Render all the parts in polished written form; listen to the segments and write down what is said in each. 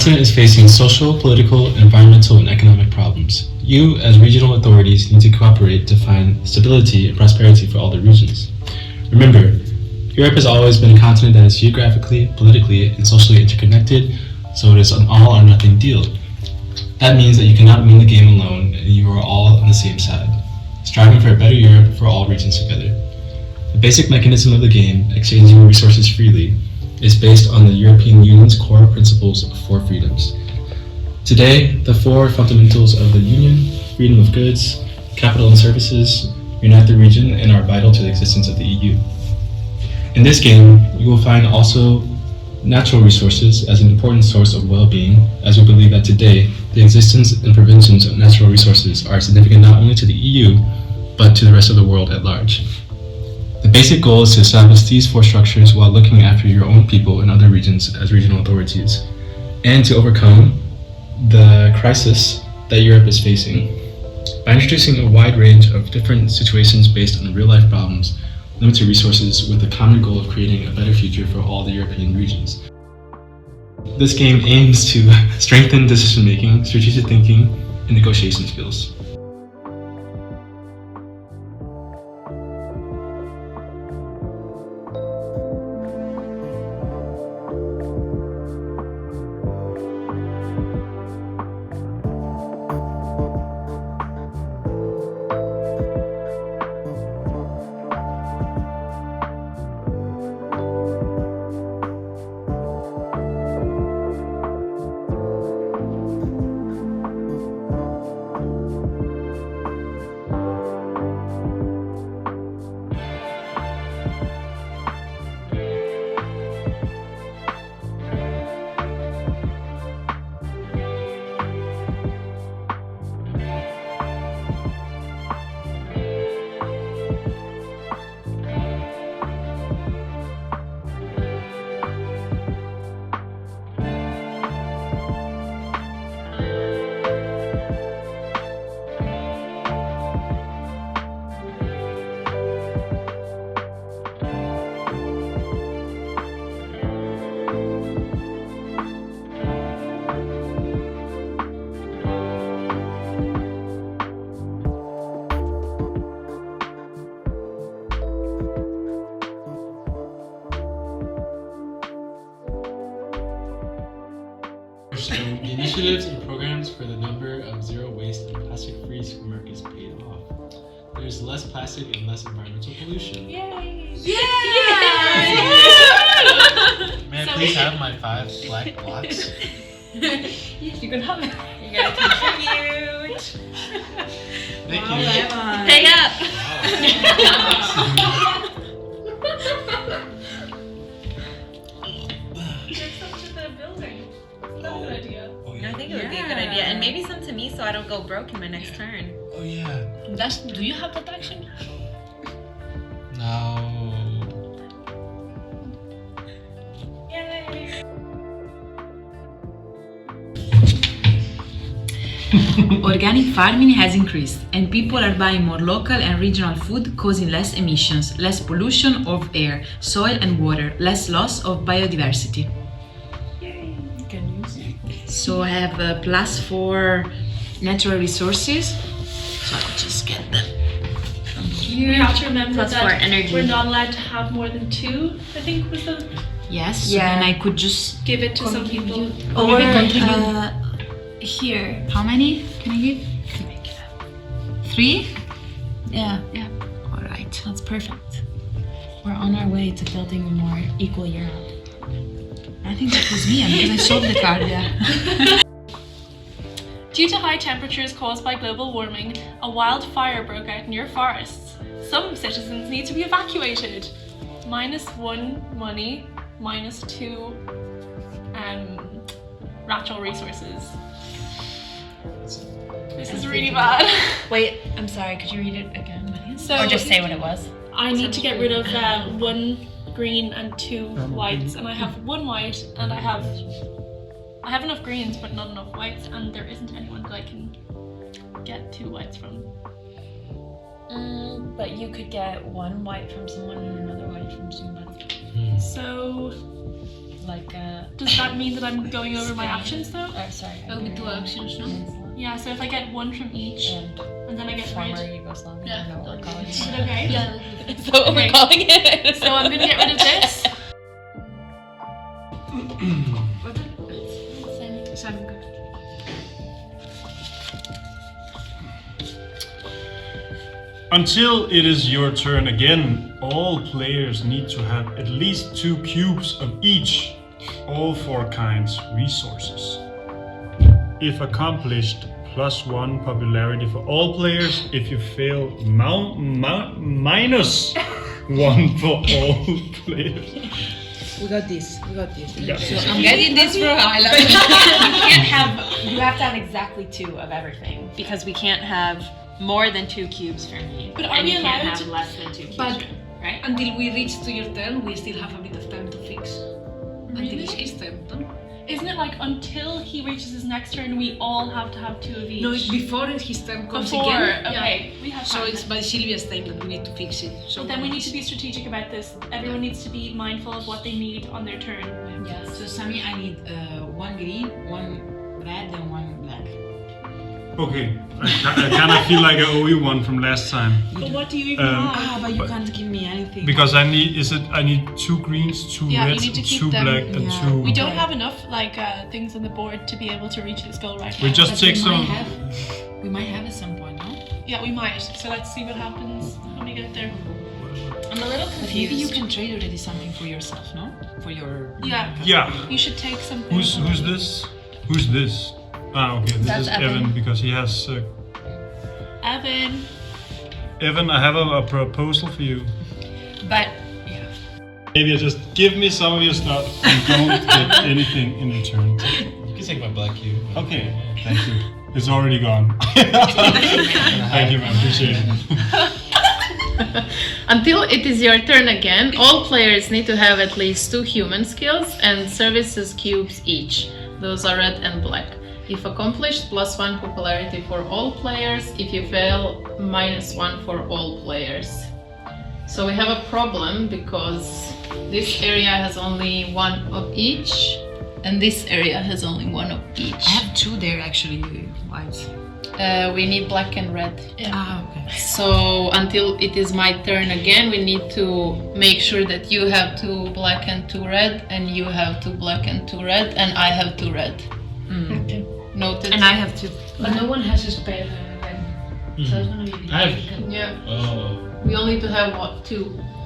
continent is facing social, political, environmental, and economic problems. You, as regional authorities, need to cooperate to find stability and prosperity for all the regions. Remember, Europe has always been a continent that is geographically, politically, and socially interconnected, so it is an all or nothing deal. That means that you cannot win the game alone, and you are all on the same side, striving for a better Europe for all regions together. The basic mechanism of the game, exchanging resources freely, is based on the European Union's core principles of 4 freedoms. Today, the 4 fundamentals of the Union, freedom of goods, capital and services, unite the region and are vital to the existence of the EU. In this game, you will find also natural resources as an important source of well-being, as we believe that today, the existence and prevention of natural resources are significant not only to the EU, but to the rest of the world at large. The basic goal is to establish these 4 structures while looking after your own people in other regions as regional authorities, and to overcome the crisis that Europe is facing. By introducing a wide range of different situations based on real-life problems, limited resources with the common goal of creating a better future for all the European regions. This game aims to strengthen decision-making, strategic thinking, and negotiation skills. So the initiatives and programs for the number of zero waste and plastic-free supermarkets paid off. There's less plastic and less environmental pollution. Yay! Yeah! May I please have my 5 black blocks? You can have it. You gotta contribute. Thank Wow, you. Levi. Pay up. Give some to the building. That's a good idea. Oh, I think it would be a good idea, and maybe some to me so I don't go broke in my next turn. Oh yeah. Do you have that action? No. Yay! Organic farming has increased and people are buying more local and regional food, causing less emissions, less pollution of air, soil and water, less loss of biodiversity. Yay! Good news. So I have a plus for natural resources. So I'll just get them from We here. have to remember Plus that for energy. we're not allowed to have more than 2, I think was the... Yes, so Yeah. then I could just Give it to some people. Or Maybe contribute. here. How many can I give? 3? Yeah, All right. that's perfect. We're on our way to building a more equal Europe. I think that was me because I sold the card. Yeah. Due to high temperatures caused by global warming, a wildfire broke out in your forests. Some citizens need to be evacuated. -1 money, -2 natural resources. This is really bad. Wait, I'm sorry, could you read it again? So Or just say what it was? I need to get rid of 1 green and 2 whites, and I have 1 white, and I have enough greens but not enough whites, and there isn't anyone that I can get 2 whites from. But you could get 1 white from someone and another white from somebody. So like Does that mean that I'm going over my actions though? sorry. With 2 actions, no? Yeah, so if I get 1 from each, and then I get Former rid. Yugoslavia. Yeah, I don't know what we're calling Is it. it okay? Yeah. That's what we're calling it. So I'm gonna get rid of this. Simon, go. Until it is your turn again, all players need to have at least 2 cubes of each, all 4 kinds resources. If accomplished, +1 popularity for all players. If you fail, minus 1 for all players. We got this. We got this. Yeah. So I'm getting this for Highland. You have to have exactly 2 of everything because we can't have more than 2 cubes for me. But are and we you can't allowed have to- less than 2 cubes, But right? until we reach to your turn, we still have a bit of time to fix. Really? Until it's his turn, no? Isn't it like until he reaches his next turn, we all have to have 2 of each? No, it's before his turn comes Before, again. okay, we have So time it's then. by Sylvia's time that we need to fix it. So But then we need to be strategic about this. Everyone needs to be mindful of what they need on their turn. Yes. So Sammy, I need 1 green, 1 red, and 1 black. Okay, I kind of feel like I owe you one from last time. But what do you even have? Ah, but you can't give me anything. Because I need 2 greens, 2 Yeah, you reds, need to keep 2 them. black, and Yeah. 2. We don't have enough like things on the board to be able to reach this goal right We now. just But take we some. might have at some point, no? Yeah, we might. So let's see what happens when we get there. I'm a little But maybe you confused. can trade already something for yourself, no? For your. Yeah. Yeah. You should take something. Who's this? Who's this? Ah, okay. This That's is Evan. Evan. Because he has. Evan. Evan, I have a proposal for you. But Maybe just give me some of your stuff and don't get anything in return. You can take my black cube. Okay, thank you. It's already gone. Thank you, man. Appreciate it. Until it is your turn again, all players need to have at least 2 human skills and services cubes each. Those are red and black. If accomplished, +1 popularity for all players. If you fail, -1 for all players. So we have a problem because this area has only 1 of each, and this area has only 1 of each. I have 2 there actually, white. We need black and red. Ah, okay. So until it is my turn again, we need to make sure that you have 2 black and 2 red, and you have 2 black and 2 red, and I have 2 red. Okay. Noted. And I have 2. But no one has a spare red. So it's gonna be I have. Yeah, Oh. we only need to have 2.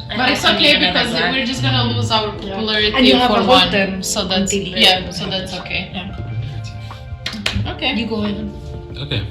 I But it's also okay need another because black. we're just gonna lose our popularity And you have for a whole 1. turn So that's until yeah. the- So that's okay. Yeah. Okay. You go, Evan. Okay.